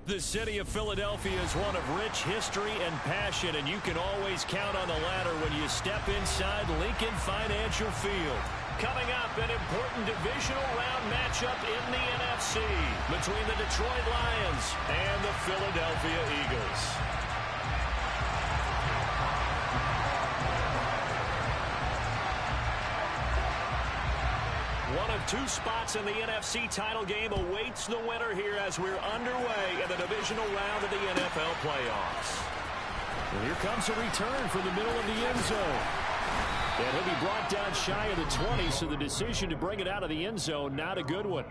The city of Philadelphia is one of rich history and passion, and you can always count on the ladder when you step inside Lincoln Financial Field. Coming up, an important divisional round matchup in the NFC between the Detroit Lions and the Philadelphia Eagles. One of two spots in the NFC title game awaits the winner here as we're underway in the divisional round of the NFL playoffs. And here comes a return from the middle of the end zone. And he'll be brought down shy of the 20, so the decision to bring it out of the end zone, not a good one.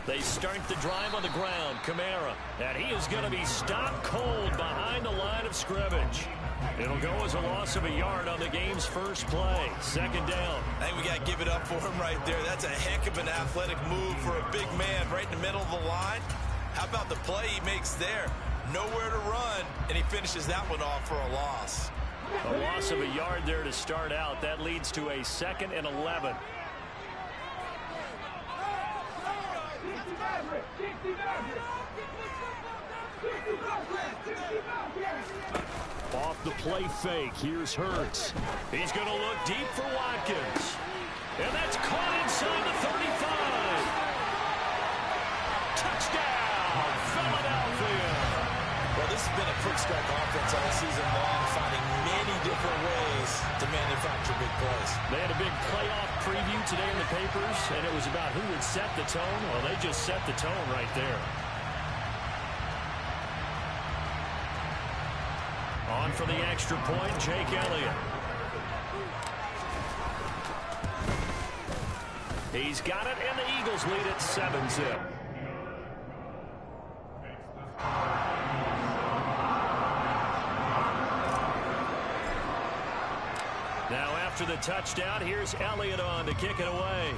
They start the drive on the ground. Kamara. And he is going to be stopped cold behind the line of scrimmage. It'll go as a loss of a yard on the game's first play. Second down. I think we got to give it up for him right there. That's a heck of an athletic move for a big man right in the middle of the line. How about the play he makes there? Nowhere to run, and he finishes that one off for a loss. A loss of a yard there to start out. That leads to a 2nd and 11. Off the play fake. Here's Hurts. He's going to look deep for Watkins. And that's caught inside the 35. Touchdown, Philadelphia. Well, this has been a quick strike offense all season long, finding many different ways to manufacture big plays. They had a big playoff preview today in the papers, and it was about who would set the tone. Well, they just set the tone right there. On for the extra point, Jake Elliott. He's got it, and the Eagles lead at 7-zip. Now after the touchdown, here's Elliott on to kick it away.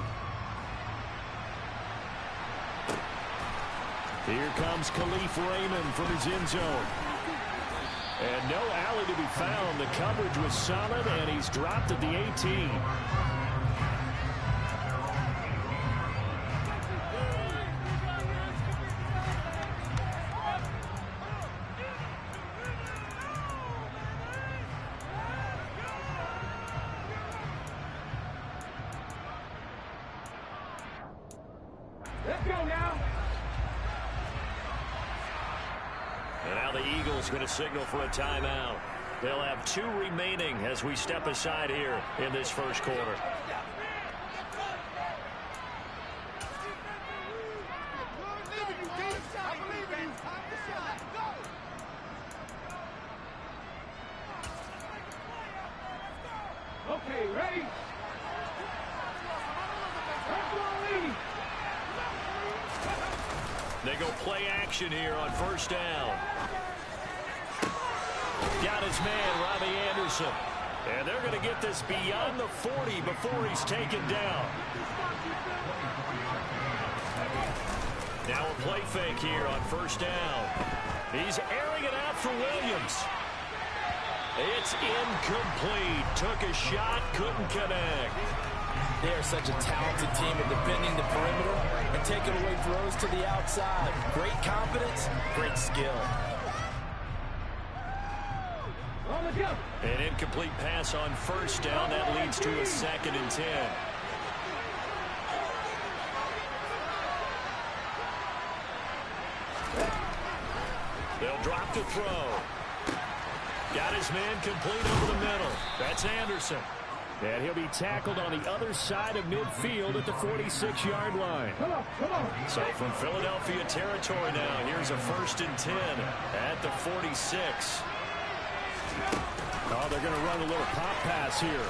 Here comes Khalif Raymond from his end zone. And no alley to be found. The coverage was solid, and he's dropped at the 18. Let's go now. And now the Eagles going to signal for a timeout. They'll have 2 remaining as we step aside here in this first quarter. Okay, ready? They go play action here on first down. Got his man, Robbie Anderson. And they're going to get this beyond the 40 before he's taken down. Now a play fake here on first down. He's airing it out for Williams. It's incomplete. Took a shot, couldn't connect. They are such a talented team at defending the perimeter and taking away throws to the outside. Great confidence, great skill. An incomplete pass on first down. That leads to a 2nd and 10. They'll drop to throw. Got his man complete over the middle. That's Anderson. And he'll be tackled on the other side of midfield at the 46-yard line. So from Philadelphia territory now, here's a 1st and 10 at the 46. Oh, they're going to run a little pop pass here.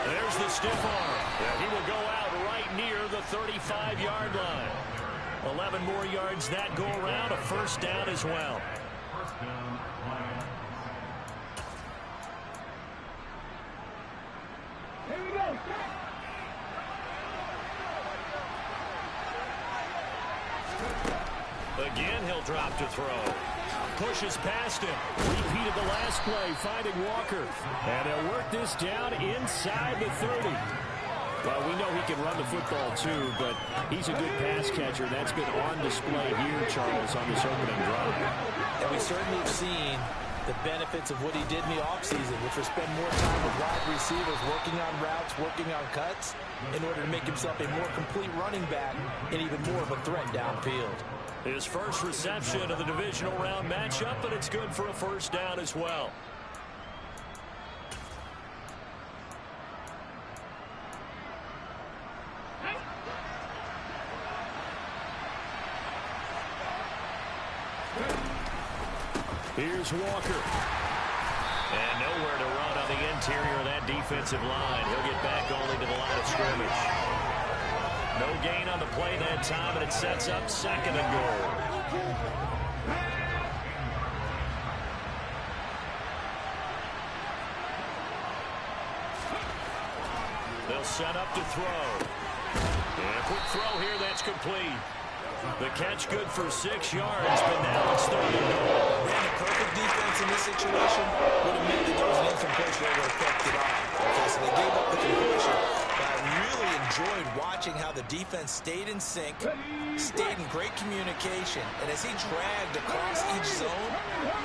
There's the stiff arm. And he will go out right near the 35-yard line. 11 more yards that go around, a first down as well. Again, he'll drop to throw. Pushes past him. Repeated the last play, finding Walker. And they'll work this down inside the 30. Well, we know he can run the football too, but he's a good pass catcher. That's been on display here, Charles, on this opening drive. And we certainly have seen the benefits of what he did in the offseason, which was spend more time with wide receivers, working on routes, working on cuts, in order to make himself a more complete running back and even more of a threat downfield. His first reception of the divisional round matchup, but it's good for a first down as well. Here's Walker. And nowhere to run on the interior of that defensive line. He'll get back only to the line of scrimmage. No gain on the play that time, and it sets up second and goal. They'll set up to throw. And a quick throw here, that's complete. The catch good for 6 yards, but now it's third and goal. Ran a perfect defense in this situation. Would have meant that there was an incompletion that would have kept it off. Okay, so they gave up the completion. But I really enjoyed watching how the defense stayed in sync, stayed in great communication. And as he dragged across each zone,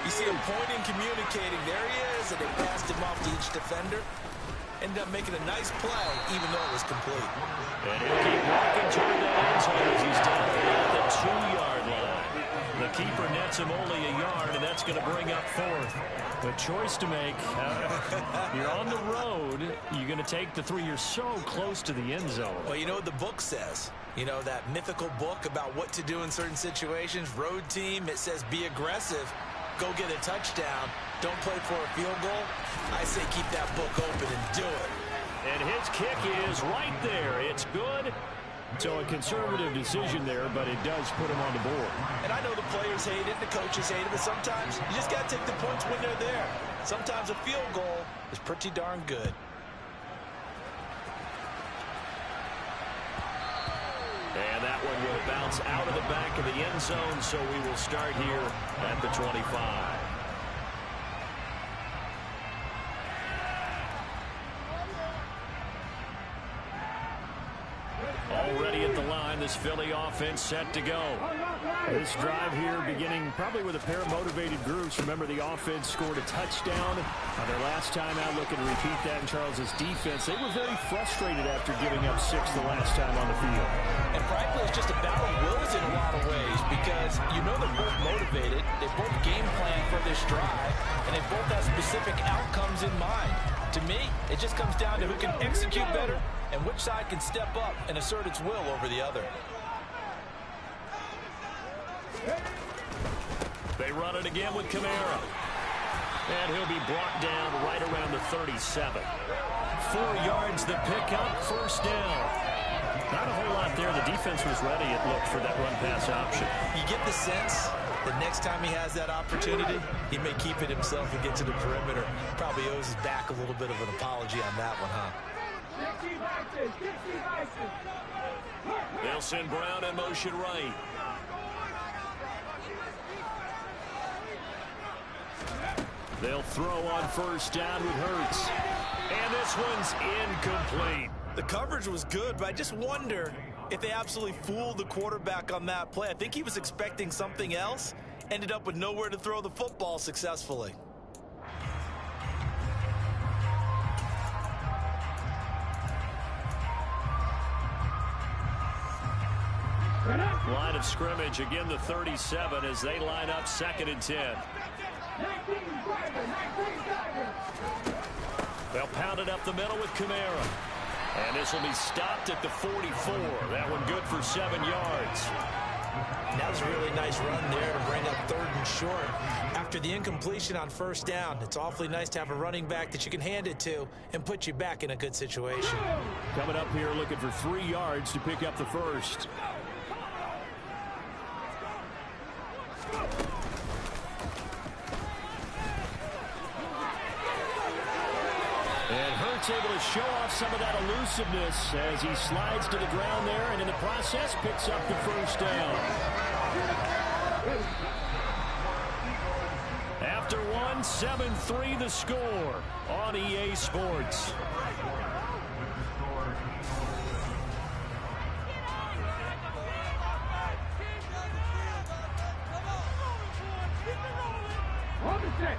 you see him pointing, communicating. There he is, and they passed him off to each defender. Ended up making a nice play, even though it was complete. And he'll keep walking toward the end zone as he's down at the 2-yard line. The keeper nets him only a yard, and that's going to bring up fourth. The choice to make. You're on the road. You're going to take the 3. You're so close to the end zone. Well, you know what the book says. You know, that mythical book about what to do in certain situations. Road team, it says be aggressive. Go get a touchdown. Don't play for a field goal. I say keep that book open and do it. And his kick is right there. It's good. So a conservative decision there, but it does put him on the board. And I know the players hate it, the coaches hate it, but sometimes you just got to take the points when they're there. Sometimes a field goal is pretty darn good. And that one will bounce out of the back of the end zone, so we will start here at the 25. Already at the line, this Philly offense set to go. This drive here beginning probably with a pair of motivated groups. Remember, the offense scored a touchdown on their last time out. Looking to repeat that in Charles's defense. They were very frustrated after giving up 6 the last time on the field. And frankly, it's just a battle of wills in a lot of ways because you know they're both motivated. They both game plan for this drive, and they both have specific outcomes in mind. To me, it just comes down to who can execute better and which side can step up and assert its will over the other. They run it again with Kamara. And he'll be brought down right around the 37. 4 yards the pickup, first down. Not a whole lot there. The defense was ready, it looked, for that run-pass option. You get the sense that next time he has that opportunity, he may keep it himself and get to the perimeter. Probably owes his back a little bit of an apology on that one, huh? They'll send Brown in motion right. They'll throw on first down with Hurts. And this one's incomplete. The coverage was good, but I just wonder if they absolutely fooled the quarterback on that play. I think he was expecting something else. Ended up with nowhere to throw the football successfully. Line of scrimmage, again the 37 as they line up 2nd and 10. They'll pound it up the middle with Kamara. And this will be stopped at the 44. That one good for 7 yards. That was a really nice run there to bring up 3rd and short. After the incompletion on first down, it's awfully nice to have a running back that you can hand it to and put you back in a good situation. Coming up here looking for 3 yards to pick up the first. And Hurts able to show off some of that elusiveness as he slides to the ground there, and in the process picks up the first down. After one, 7-3 the score on EA Sports.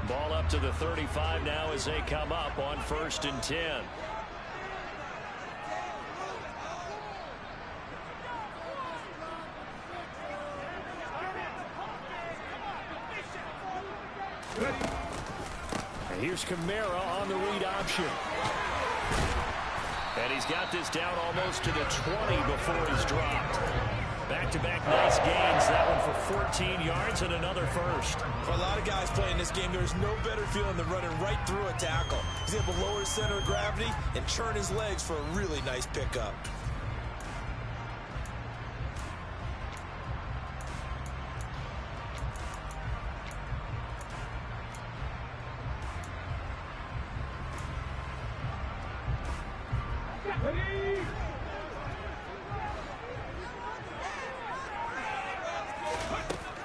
Ball up to the 35 now as they come up on 1st and 10. And here's Kamara on the read option. And he's got this down almost to the 20 before he's dropped. Back-to-back nice gains. That one for 14 yards and another first. For a lot of guys playing this game, there's no better feeling than running right through a tackle. He's able to lower his center of gravity and churn his legs for a really nice pickup.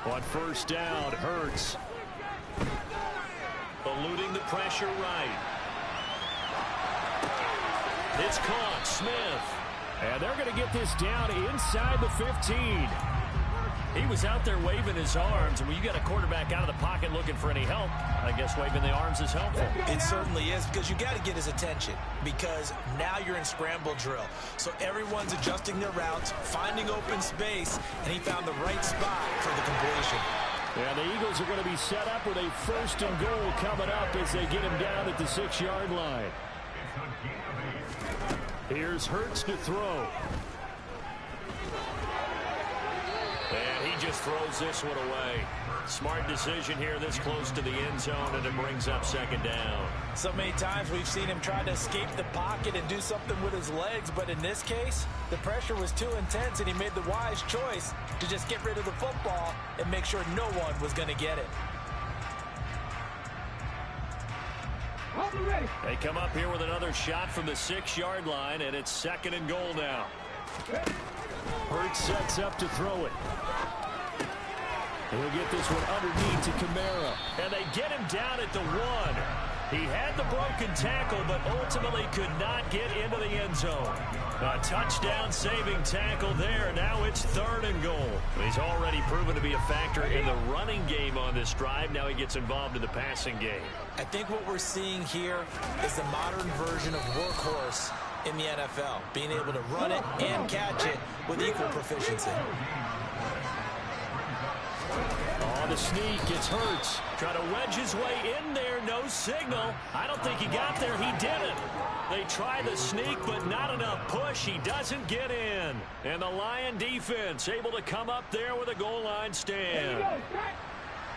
On 1st down, Hurts eluding the pressure right. It's caught, Smith. And they're going to get this down inside the 15. He was out there waving his arms, and when you got a quarterback out of the pocket looking for any help, I guess waving the arms is helpful. It certainly is, because you got to get his attention, because now you're in scramble drill. So everyone's adjusting their routes, finding open space, and he found the right spot for the completion. Yeah, the Eagles are going to be set up with a 1st and goal coming up as they get him down at the 6-yard line. Here's Hurts to throw. And he just throws this one away. Smart decision here this close to the end zone, and it brings up 2nd down. So many times we've seen him try to escape the pocket and do something with his legs, but in this case, the pressure was too intense, and he made the wise choice to just get rid of the football and make sure no one was going to get it. They come up here with another shot from the 6-yard line, and it's 2nd and goal now. Hurts sets up to throw it. He'll get this one underneath to Kamara. And they get him down at the 1. He had the broken tackle, but ultimately could not get into the end zone. A touchdown-saving tackle there. Now it's 3rd and goal. He's already proven to be a factor in the running game on this drive. Now he gets involved in the passing game. I think what we're seeing here is the modern version of workhorse in the NFL, being able to run it and catch it with equal proficiency. On the sneak, it's Hurts. Trying to wedge his way in there, no signal. I don't think he got there, he didn't. They try the sneak, but not enough push. He doesn't get in. And the Lion defense able to come up there with a goal line stand.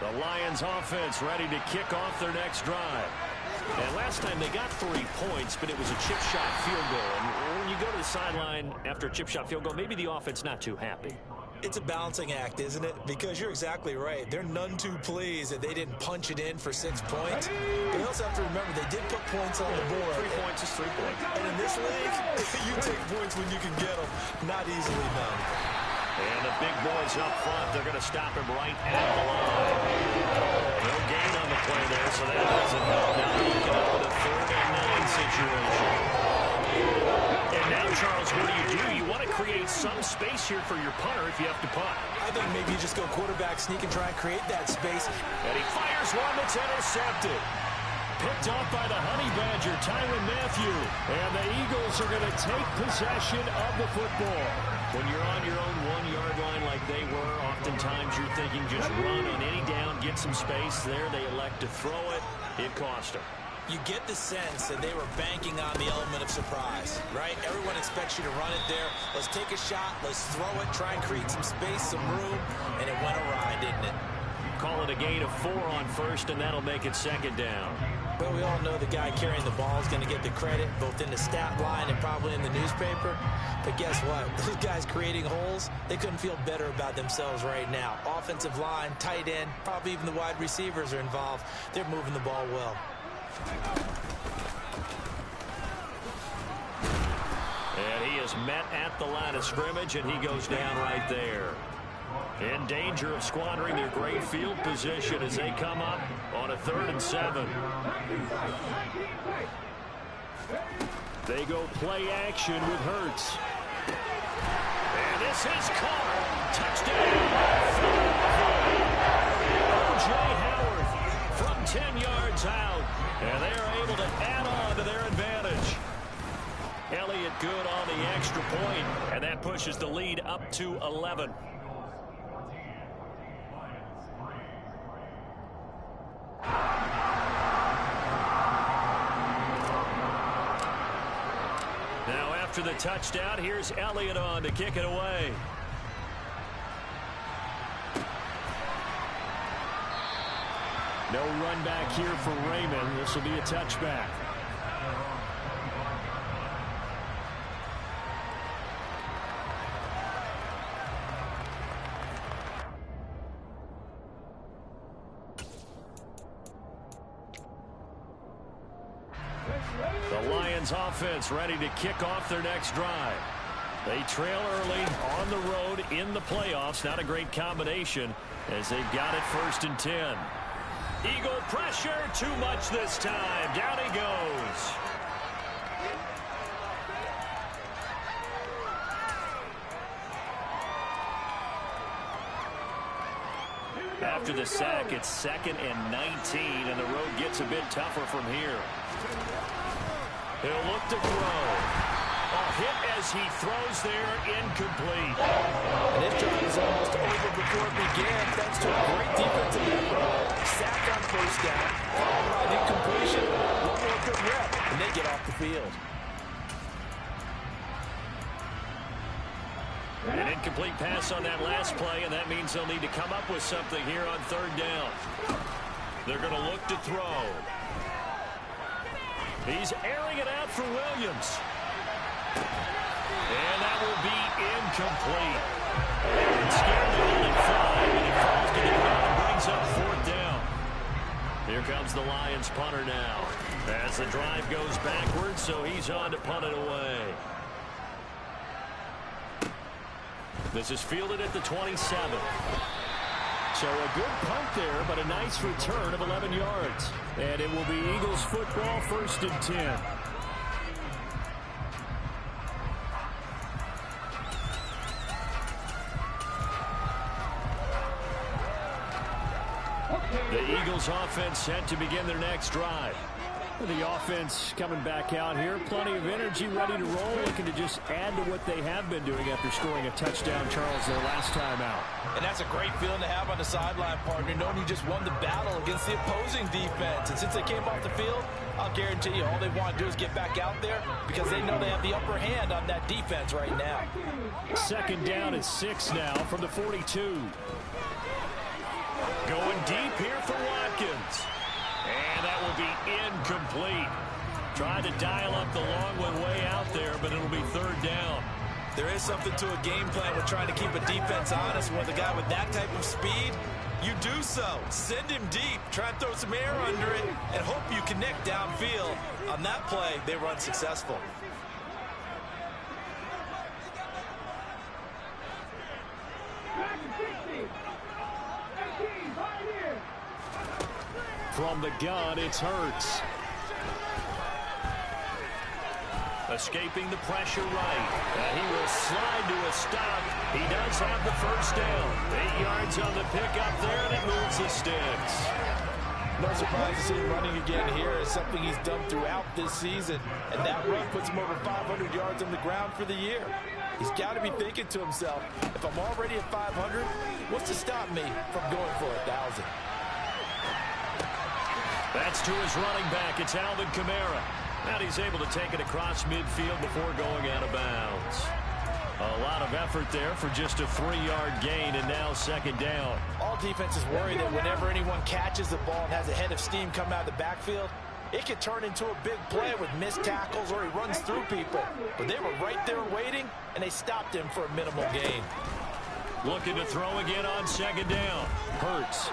The Lions offense ready to kick off their next drive. And last time they got 3 points, but it was a chip shot field goal. And when you go to the sideline after a chip shot field goal, maybe the offense not too happy. It's a balancing act, isn't it? Because you're exactly right. They're none too pleased that they didn't punch it in for 6 points. But you also have to remember they did put points on the board. 3 points is 3 points. And in this league, you take points when you can get them. Not easily done. And the big boys up front, they're going to stop him right at the line. No gain on the play there, so that doesn't help. Now they're looking up with a 3rd and 9 situation. And now, Charles, what do? You want to create some space here for your punter if you have to punt. I think maybe you just go quarterback sneak and try and create that space. And he fires one that's intercepted. Picked off by the Honey Badger, Tyrann Mathieu. And the Eagles are going to take possession of the football. When you're on your own 1-yard line like they were, oftentimes you're thinking just run on any down, get some space there. They elect to throw it. It cost them. You get the sense that they were banking on the element of surprise, right? Everyone expects you to run it there. Let's take a shot. Let's throw it. Try and create some space, some room. And it went awry, didn't it? Call it a gain of 4 on 1st, and that'll make it 2nd down. But we all know the guy carrying the ball is going to get the credit, both in the stat line and probably in the newspaper. But guess what? Those guys creating holes, they couldn't feel better about themselves right now. Offensive line, tight end, probably even the wide receivers are involved. They're moving the ball well. is met at the line of scrimmage, and he goes down right there. In danger of squandering their great field position as they come up on a 3rd and 7. They go play action with Hurts. And this is caught. Touchdown. O.J. Howard from 10 yards out. And they are able to add on to their advantage. Elliott good on the extra point, and that pushes the lead up to 11. Now after the touchdown, here's Elliott on to kick it away. No run back here for Raymond. This will be a touchback. The Lions offense ready to kick off their next drive. They trail early on the road in the playoffs. Not a great combination as they've got it 1st and 10. Eagle pressure, too much this time. Down he goes. After the sack, it's 2nd and 19, and the road gets a bit tougher from here. He'll look to throw. A hit as he throws there, incomplete. And this drive is almost over before it began, thanks to a great defensive effort. Sack on 1st down, followed by an incompletion, one more good rep, and they get off the field. An incomplete pass on that last play, and that means they'll need to come up with something here on 3rd down. They're going to look to throw. He's airing it out for Williams. And that will be incomplete. Scared to let it fly, and it falls to the ground and brings up 4th down. Here comes the Lions punter now. As the drive goes backwards, so he's on to punt it away. This is fielded at the 27. So a good punt there, but a nice return of 11 yards. And it will be Eagles football, 1st and 10. The Eagles offense set to begin their next drive. The offense coming back out here. Plenty of energy, ready to roll, looking to just add to what they have been doing after scoring a touchdown, Charles, their last time out. And that's a great feeling to have on the sideline, partner, knowing you just won the battle against the opposing defense. And since they came off the field, I'll guarantee you all they want to do is get back out there because they know they have the upper hand on that defense right now. 2nd down and 6 now from the 42. Going deep here for Watkins. And that will be incomplete. Trying to dial up the long one way out there, but it'll be 3rd down. There is something to a game plan with trying to keep a defense honest. With a guy with that type of speed, you do so. Send him deep. Try and throw some air under it and hope you connect downfield. On that play, they were unsuccessful. From the gun, it's Hurts. Escaping the pressure right. He will slide to a stop. He does have the 1st down. 8 yards on the pickup there, and it moves the sticks. No surprise to see him running again here. It's something he's done throughout this season. And that run puts him over 500 yards on the ground for the year. He's got to be thinking to himself, if I'm already at 500, what's to stop me from going for 1,000? That's to his running back. It's Alvin Kamara. And he's able to take it across midfield before going out of bounds. A lot of effort there for just a 3-yard gain, and now 2nd down. All defenses worry that whenever anyone catches the ball and has a head of steam come out of the backfield, it could turn into a big play with missed tackles or he runs through people. But they were right there waiting, and they stopped him for a minimal gain. Looking to throw again on 2nd down. Hurts.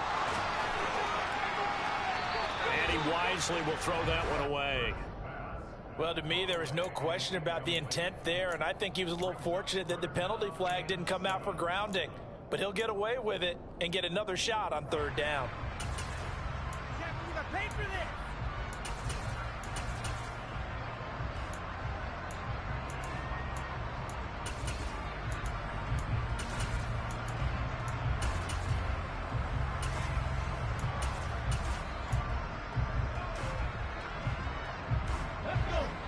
And he wisely will throw that one away. Well, to me, there was no question about the intent there, and I think he was a little fortunate that the penalty flag didn't come out for grounding. But he'll get away with it and get another shot on 3rd down.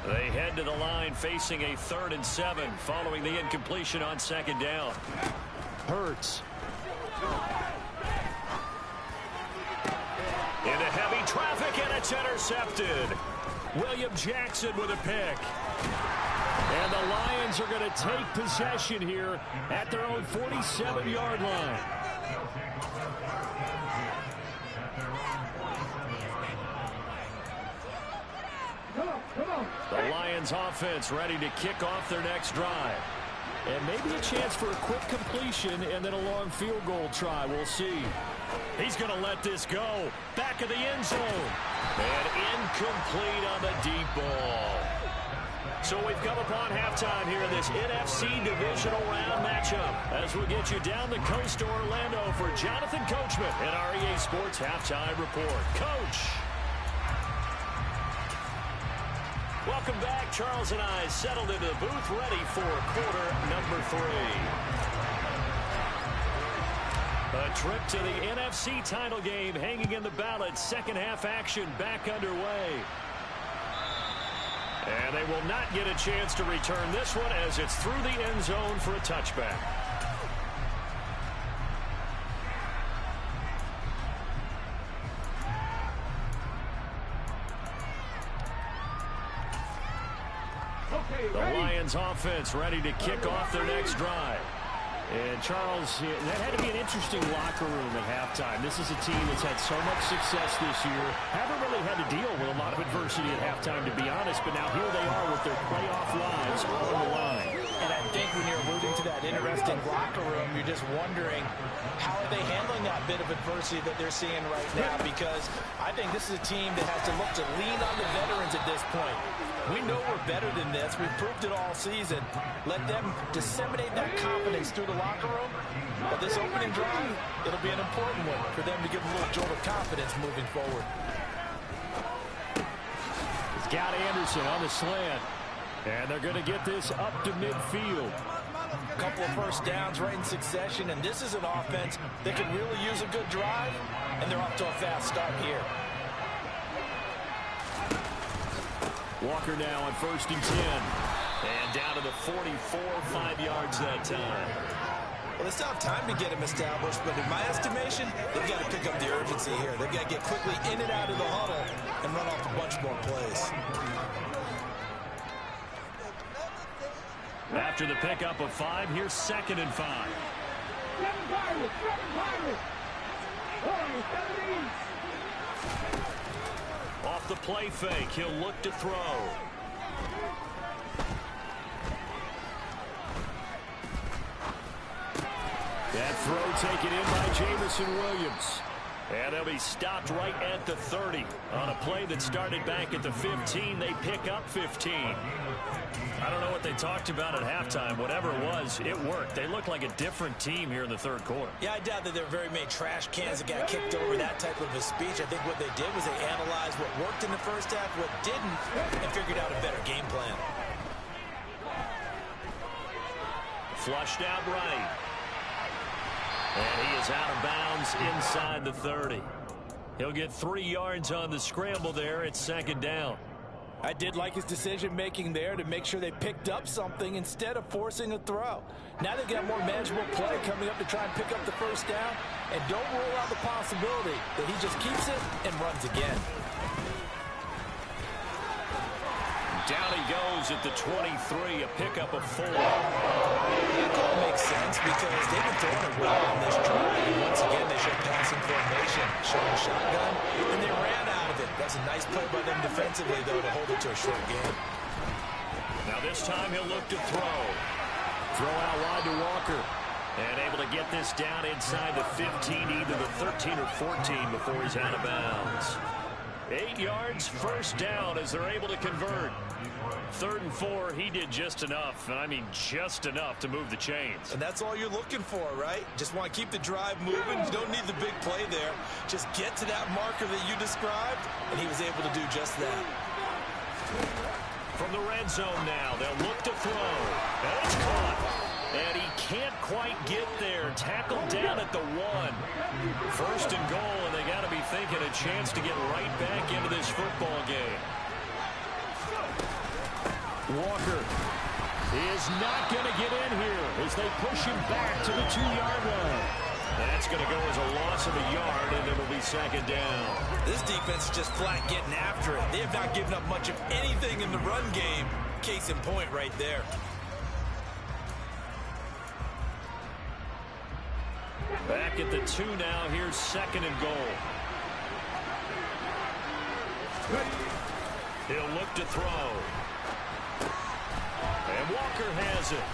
They head to the line facing a 3rd and 7 following the incompletion on 2nd down. Hurts. Into heavy traffic, and it's intercepted. William Jackson with a pick. And the Lions are going to take possession here at their own 47-yard line. The Lions offense ready to kick off their next drive. And maybe a chance for a quick completion and then a long field goal try. We'll see. He's going to let this go. Back of the end zone. And incomplete on the deep ball. So we've come upon halftime here in this NFC Divisional Round matchup as we get you down the coast to Orlando for Jonathan Coachman and our EA Sports Halftime Report. Coach. Welcome back. Charles and I settled into the booth ready for quarter number 3. A trip to the NFC title game hanging in the balance. Second half action back underway. And they will not get a chance to return this one as it's through the end zone for a touchback. The Lions offense ready to kick off their next drive. And Charles, that had to be an interesting locker room at halftime. This is a team that's had so much success this year. Haven't really had to deal with a lot of adversity at halftime, to be honest. But now here they are with their playoff lives on the line. And I think when you're alluding to that interesting locker room, you're just wondering how are they handling that bit of adversity that they're seeing right now, because I think this is a team that has to look to lean on the veterans at this point. We know we're better than this. We've proved it all season. Let them disseminate that confidence through the locker room. But this opening drive, it'll be an important one for them to give them a little jolt of confidence moving forward. It's got Anderson on the slant. And they're going to get this up to midfield. A couple of first downs right in succession, and this is an offense that can really use a good drive, and they're off to a fast start here. Walker now on 1st and 10. And down to the 44, 5 yards that time. Well, they still have time to get him established, but in my estimation, they've got to pick up the urgency here. They've got to get quickly in and out of the huddle and run off a bunch more plays. After the pickup of 5, here's 2nd and 5. Off the play fake, he'll look to throw. That throw taken in by Jameson Williams. And they'll be stopped right at the 30. On a play that started back at the 15, they pick up 15. I don't know what they talked about at halftime. Whatever it was, it worked. They look like a different team here in the 3rd quarter. Yeah, I doubt that there were very many trash cans that got kicked over, that type of a speech. I think what they did was they analyzed what worked in the first half, what didn't, and figured out a better game plan. Flushed out right. And he is out of bounds inside the 30. He'll get 3 yards on the scramble there at 2nd down. I did like his decision-making there to make sure they picked up something instead of forcing a throw. Now they've got more manageable play coming up to try and pick up the first down, and don't rule out the possibility that he just keeps it and runs again. Down he goes at the 23, a pickup of 4. That call makes sense because they've been throwing it well on this drive, and once again they showed passing formation, showing shotgun, and they ran out of it. That's a nice play by them defensively, though, to hold it to a short game. Now this time he'll look to throw. Throw out wide to Walker. And able to get this down inside the 15, either the 13 or 14 before he's out of bounds. 8 yards, first down as they're able to convert. 3rd and 4, he did just enough, and I mean just enough to move the chains. And that's all you're looking for, right? Just want to keep the drive moving. You don't need the big play there. Just get to that marker that you described, and he was able to do just that. From the red zone now, they'll look to throw. And it's caught. And he can't quite get there. Tackled down at the 1. 1st and goal, and they got to be thinking a chance to get right back into this football game. Walker is not going to get in here as they push him back to the 2-yard line. That's going to go as a loss of a yard, and it'll be 2nd down. This defense is just flat getting after it. They have not given up much of anything in the run game. Case in point right there. Back at the 2 now. Here's 2nd and goal. He'll look to throw. And Walker has it.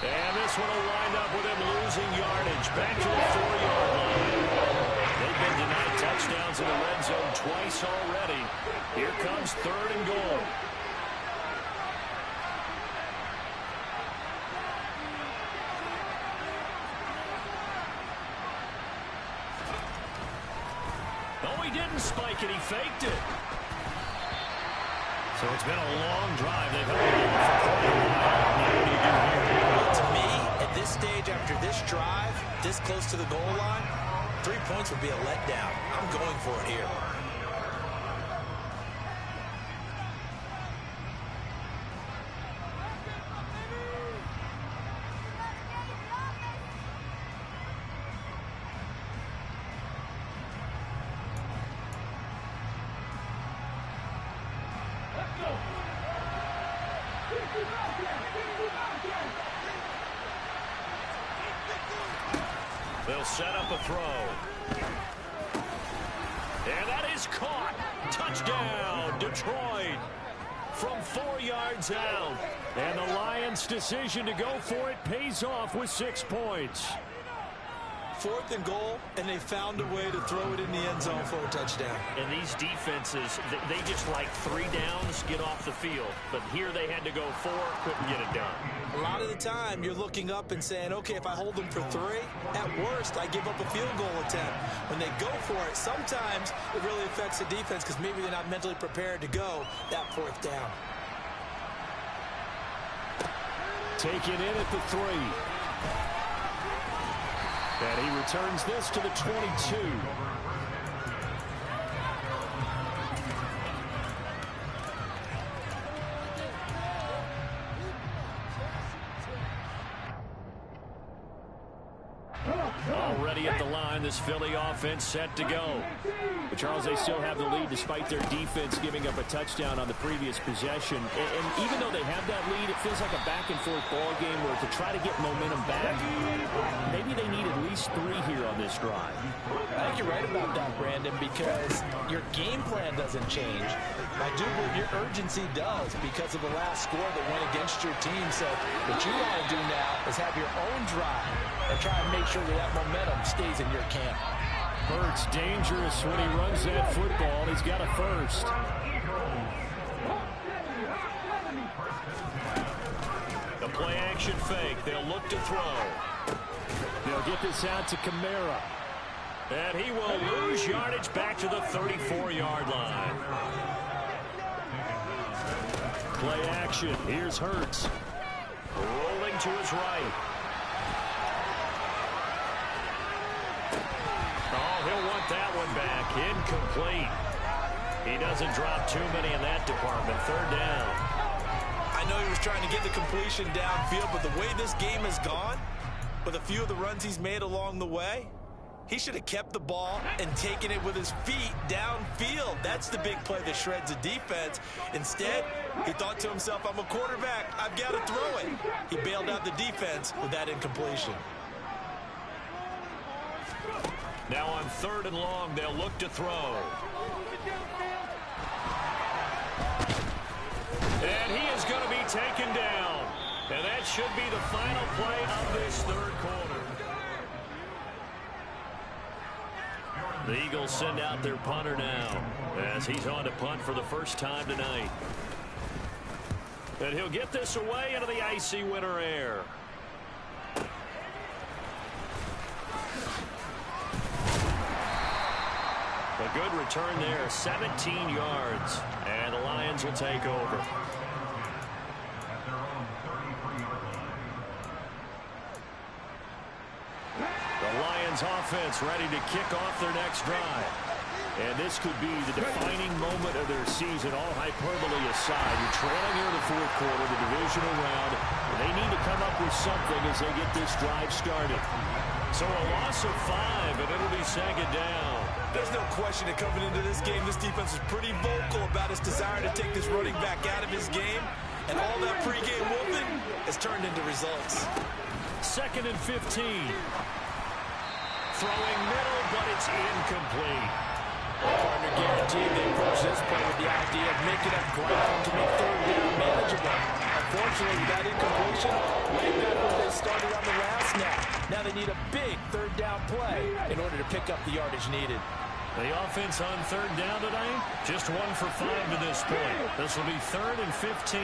And this one will wind up with him losing yardage. Back to the 4-yard line. They've been denied touchdowns in the red zone twice already. Here comes 3rd and goal. Oh, he didn't spike it. He faked it. So it's been a long drive. They've held it over for quite a while. Now what do you do here? Well, to me, at this stage, after this drive, this close to the goal line, 3 points would be a letdown. I'm going for it here. They'll set up a throw. And that is caught. Touchdown, Detroit. From 4 yards out. And the Lions' decision to go for it pays off with 6 points. 4th and goal, and they found a way to throw it in the end zone for a touchdown. And these defenses, they just like 3 downs, get off the field. But here they had to go 4, couldn't get it done. A lot of the time, you're looking up and saying, okay, if I hold them for 3, at worst, I give up a field goal attempt. When they go for it, sometimes it really affects the defense because maybe they're not mentally prepared to go that 4th down. Taken in at the 3. And he returns this to the 22. Already at the line, this Philly offense set to go. But Charles, they still have the lead despite their defense giving up a touchdown on the previous possession. And even though they have that lead, it feels like a back-and-forth ball game where to try to get momentum back, maybe they need at least 3 here on this drive. I think you're right about that, Brandon, because your game plan doesn't change. I do believe your urgency does because of the last score that went against your team. So what you want to do now is have your own drive and try and make sure that momentum stays in your camp. Hurts dangerous when he runs that football. He's got a first. The play action fake. They'll look to throw. They'll get this out to Kamara. And he will lose yardage back to the 34-yard line. Play action. Here's Hurts. Rolling to his right. Oh, he'll want that one back. Incomplete. He doesn't drop too many in that department. 3rd down. I know he was trying to get the completion downfield, but the way this game has gone, with a few of the runs he's made along the way, he should have kept the ball and taken it with his feet downfield. That's the big play that shreds a defense. Instead, he thought to himself, I'm a quarterback. I've got to throw it. He bailed out the defense with that incompletion. Now on 3rd and long, they'll look to throw. And he is going to be taken down. And that should be the final play of this 3rd quarter. The Eagles send out their punter now as he's on to punt for the first time tonight. And he'll get this away into the icy winter air. A good return there, 17 yards. And the Lions will take over. The Lions offense ready to kick off their next drive. And this could be the defining moment of their season, all hyperbole aside. You're trailing here in the fourth quarter, the divisional round, and they need to come up with something as they get this drive started. So a loss of 5, and it'll be second down. There's no question that coming into this game, this defense was pretty vocal about its desire to take this running back out of his game. And all that pregame whooping has turned into results. Second and 15. Throwing middle, but it's incomplete. Partner guaranteed they approach this play with the idea of making up ground to make third down manageable. Unfortunately, that incompletion way back when they started on the last snap. Now they need a big third down play in order to pick up the yardage needed. The offense on third down tonight, just 1 for 5 to this point. This will be third and 15.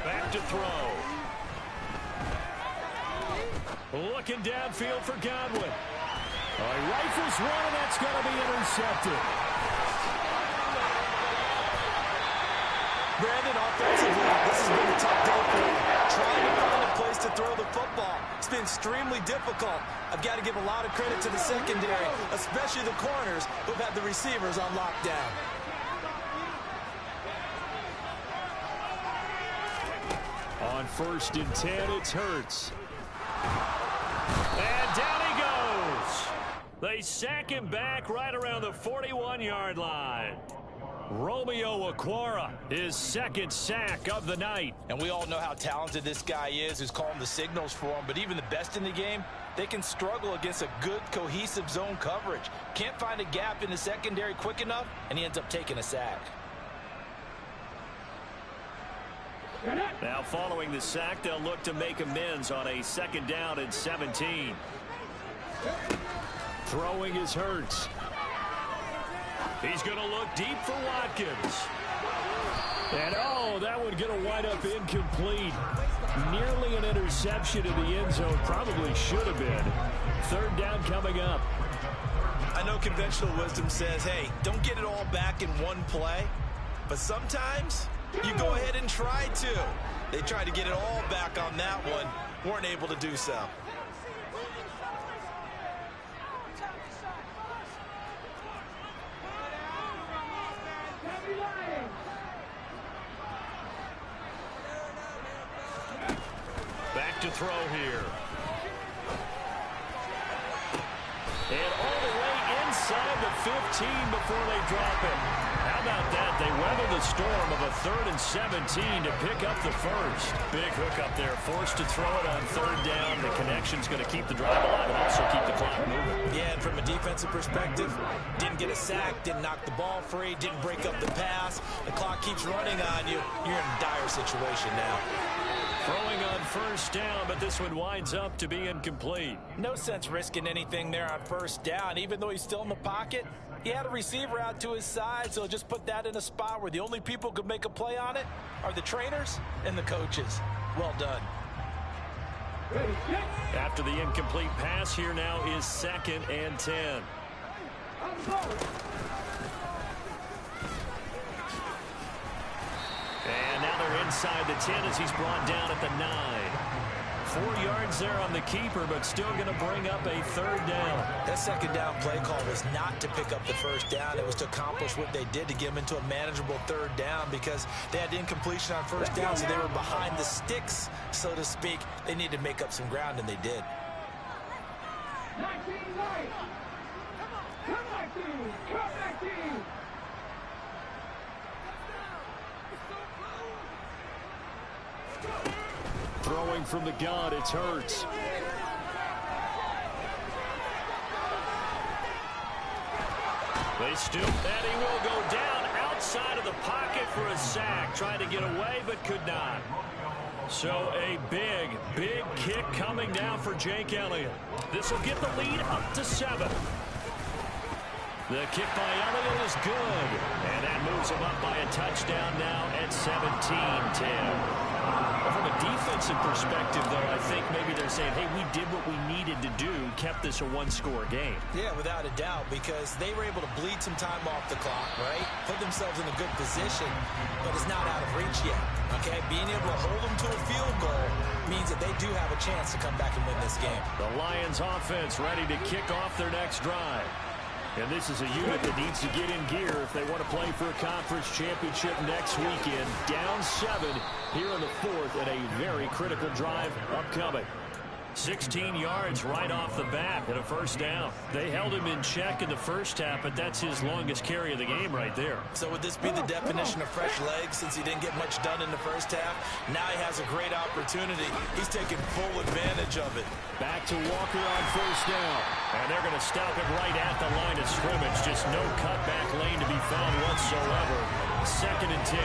Back to throw. Looking downfield for Godwin. He rifles one, and that's going to be intercepted. Brandon, offensively, this has been a tough day for him. Trying to find a place to throw the football. It's been extremely difficult. I've got to give a lot of credit to the secondary, especially the corners who've had the receivers on lockdown. On first and 10, it's Hurts. And down he goes. They sack him back right around the 41-yard line. Romeo Okwara, his second sack of the night. And we all know how talented this guy is, who's calling the signals for him. But even the best in the game, they can struggle against a good, cohesive zone coverage. Can't find a gap in the secondary quick enough, and he ends up taking a sack. Now following the sack, they'll look to make amends on a second down and 17. Throwing is Hurts. He's going to look deep for Watkins. And that one's going to wind up incomplete. Nearly an interception in the end zone. Probably should have been. Third down coming up. I know conventional wisdom says, hey, don't get it all back in one play. But sometimes you go ahead and try to. They tried to get it all back on that one. Weren't able to do so. Back to throw here. And all the way inside the 15 before they drop it. How about that? They weather the storm of a 3rd and 17 to pick up the first. Big hook up there. Forced to throw it on third down. The connection's going to keep the drive alive and also keep the clock moving. Yeah, and from a defensive perspective, didn't get a sack, didn't knock the ball free, didn't break up the pass. The clock keeps running on you. You're in a dire situation now. Throwing on first down, but this one winds up to be incomplete. No sense risking anything there on first down. Even though he's still in the pocket, he had a receiver out to his side, so just put that in a spot where the only people who could make a play on it are the trainers and the coaches. Well done. After the incomplete pass, here now is 2nd and 10. And now they're inside the 10 as he's brought down at the 9. 4 yards there on the keeper, but still going to bring up a third down. That second down play call was not to pick up the first down. It was to accomplish what they did to get them into a manageable third down because they had incompletion on first down, so they were behind the sticks, so to speak. They needed to make up some ground, and they did. 19 right. Come back team. Come back team. Throwing from the gun, it's Hurts. They stoop, and he will go down outside of the pocket for a sack. Trying to get away, but could not. So a big kick coming down for Jake Elliott. This will get the lead up to 7. The kick by Elliott is good. And that moves him up by a touchdown now at 17-10. From a defensive perspective, though, I think maybe they're saying, hey, we did what we needed to do, kept this a one-score game. Yeah, without a doubt, because they were able to bleed some time off the clock, right? Put themselves in a good position, but it's not out of reach yet, okay? Being able to hold them to a field goal means that they do have a chance to come back and win this game. The Lions offense ready to kick off their next drive. And this is a unit that needs to get in gear if they want to play for a conference championship next weekend. Down 7 here in the 4th and a very critical drive upcoming. 16 yards right off the bat and a first down. They held him in check in the first half, but that's his longest carry of the game right there. So would this be the definition of fresh legs since he didn't get much done in the first half? Now he has a great opportunity. He's taking full advantage of it. Back to Walker on first down. And they're going to stop it right at the line of scrimmage. Just no cutback lane to be found whatsoever. 2nd and 10.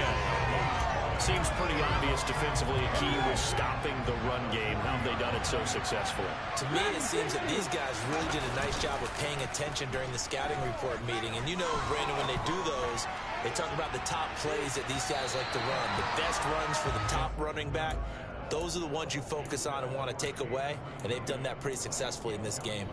Seems pretty obvious defensively a key was stopping the run game. How have they done it so successfully? To me, it seems that these guys really did a nice job of paying attention during the scouting report meeting. And you know, Brandon, when they do those, they talk about the top plays that these guys like to run. The best runs for the top running back. Those are the ones you focus on and want to take away. And they've done that pretty successfully in this game.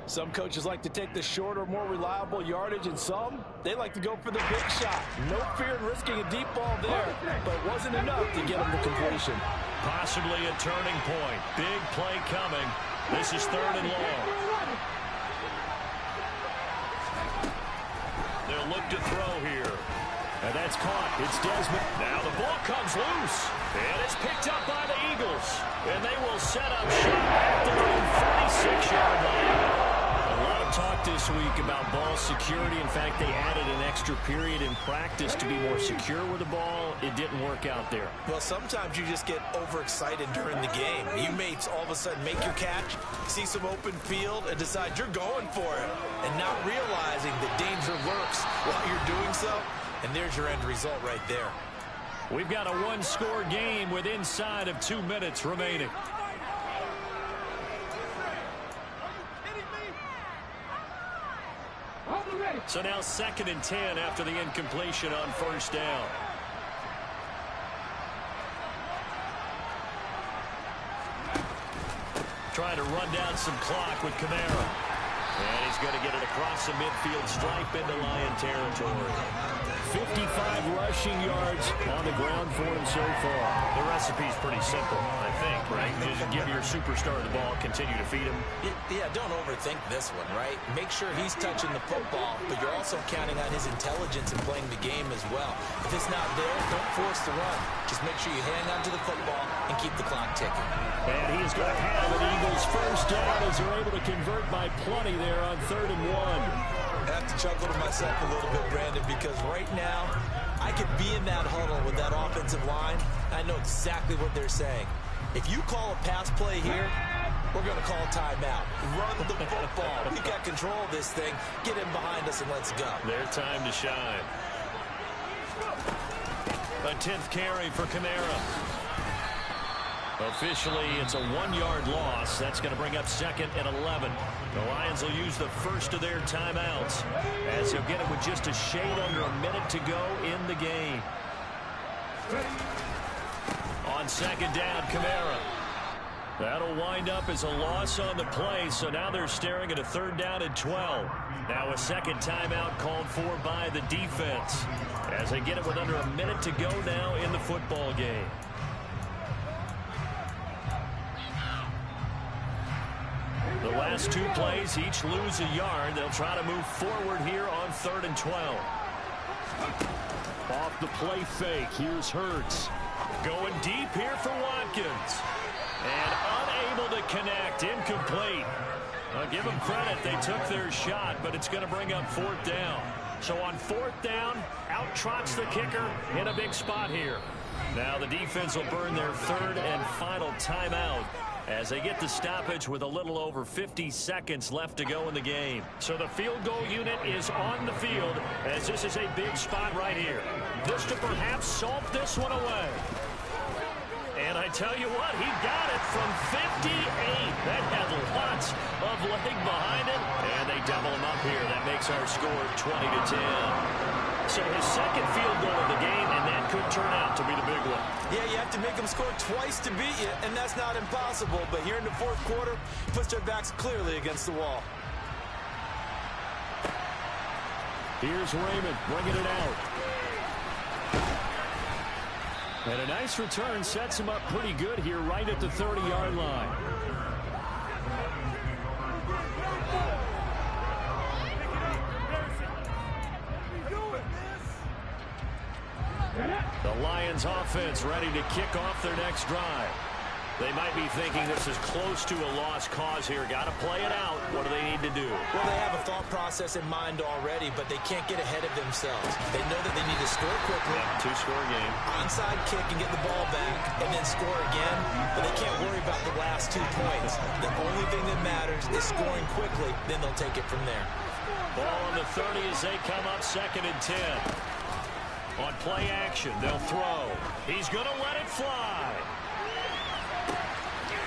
Some coaches like to take the shorter, more reliable yardage, and some, they like to go for the big shot. No fear in risking a deep ball there, but it wasn't enough to get them to completion. Possibly a turning point. Big play coming. This is 3rd and long. They'll look to throw here. And that's caught. It's Desmond. Now the ball comes loose. And it's picked up by the Eagles. And they will set up shop at their own 46-yard line. A lot of talk this week about ball security. In fact, they added an extra period in practice to be more secure with the ball. It didn't work out there. Well, sometimes you just get overexcited during the game. You may all of a sudden make your catch, see some open field, and decide you're going for it, and not realizing the danger lurks while you're doing so. And there's your end result right there. We've got a one-score game with inside of 2 minutes remaining. So now 2nd and 10 after the incompletion on first down. Trying to run down some clock with Kamara. And he's going to get it across the midfield stripe into Lion territory. 55 rushing yards on the ground for him so far. The recipe's pretty simple, I think, right? Just give your superstar the ball, continue to feed him. Yeah, don't overthink this one, right? Make sure he's touching the football, but you're also counting on his intelligence in playing the game as well. If it's not there, don't force the run. Just make sure you hang on to the football and keep the clock ticking. And he is going to have an Eagles first down as they're able to convert by plenty there on 3rd and 1. I have to chuckle to myself a little bit, Brandon, because right now I could be in that huddle with that offensive line. I know exactly what they're saying. If you call a pass play here, we're going to call a timeout. Run the football. We got control of this thing. Get in behind us and let's go. Their time to shine. A 10th carry for Kamara. Officially, it's a 1-yard loss. That's going to bring up 2nd and 11. The Lions will use the first of their timeouts as he'll get it with just a shade under a minute to go in the game. On 2nd down, Kamara. That'll wind up as a loss on the play, so now they're staring at a 3rd down and 12. Now a 2nd timeout called for by the defense as they get it with under a minute to go now in the football game. The last 2 plays each lose a yard. They'll try to move forward here on 3rd and 12. Off the play fake. Here's Hurts. Going deep here for Watkins. And unable to connect. Incomplete. I'll give them credit. They took their shot, but it's going to bring up 4th down. So on 4th down, out trots the kicker in a big spot here. Now the defense will burn their 3rd and final timeout as they get the stoppage with a little over 50 seconds left to go in the game. So the field goal unit is on the field as this is a big spot right here. This to perhaps salt this one away. And I tell you what, he got it from 58. That had lots of leg behind it. And they double him up here. That makes our score 20-10. So his second field goal of the game, and that could turn out to be the big one. Yeah, you have to make them score twice to beat you, and that's not impossible. But here in the fourth quarter, puts their backs clearly against the wall. Here's Raymond bringing it out. And a nice return sets him up pretty good here right at the 30-yard line. The Lions offense ready to kick off their next drive. They might be thinking this is close to a lost cause here. Got to play it out. What do they need to do? Well, they have a thought process in mind already, but they can't get ahead of themselves. They know that they need to score quickly. Yeah, two-score game. Onside kick and get the ball back and then score again, but they can't worry about the last 2 points. The only thing that matters is scoring quickly, then they'll take it from there. Ball on the 30 as they come up 2nd and 10. On play action, they'll throw. He's going to let it fly.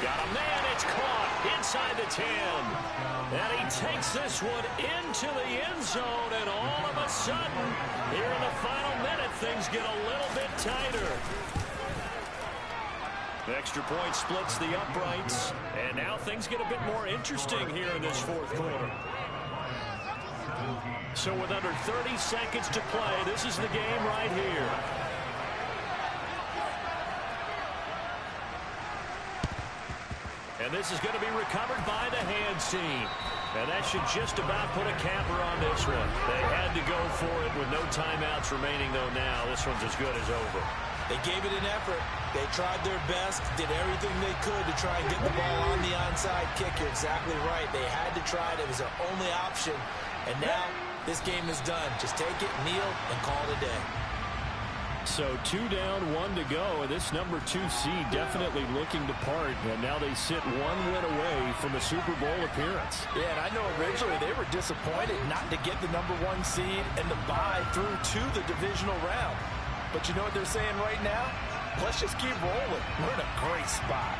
Got a man, it's caught inside the 10. And he takes this one into the end zone, and all of a sudden, here in the final minute, things get a little bit tighter. The extra point splits the uprights, and now things get a bit more interesting here in this fourth quarter. So with under 30 seconds to play, this is the game right here. And this is going to be recovered by the hands team. And that should just about put a capper on this one. They had to go for it with no timeouts remaining, though now this one's as good as over. They gave it an effort. They tried their best, did everything they could to try and get the ball on the onside kick. You're exactly right. They had to try it. It was their only option. And now this game is done. Just take it, kneel, and call it a day. So 2 down, 1 to go, and this number 2 seed definitely looking to part, and now they sit 1 win away from a Super Bowl appearance. Yeah, and I know originally they were disappointed not to get the number 1 seed and to bye through to the divisional round. But you know what they're saying right now? Let's just keep rolling. We're in a great spot.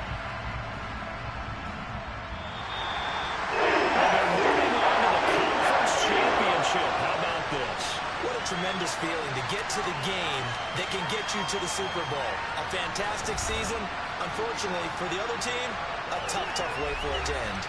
And they're moving on to the conference championship. How about this? What a tremendous feeling to get to the game that can get you to the Super Bowl. A fantastic season. Unfortunately, for the other team, a tough way for it to end.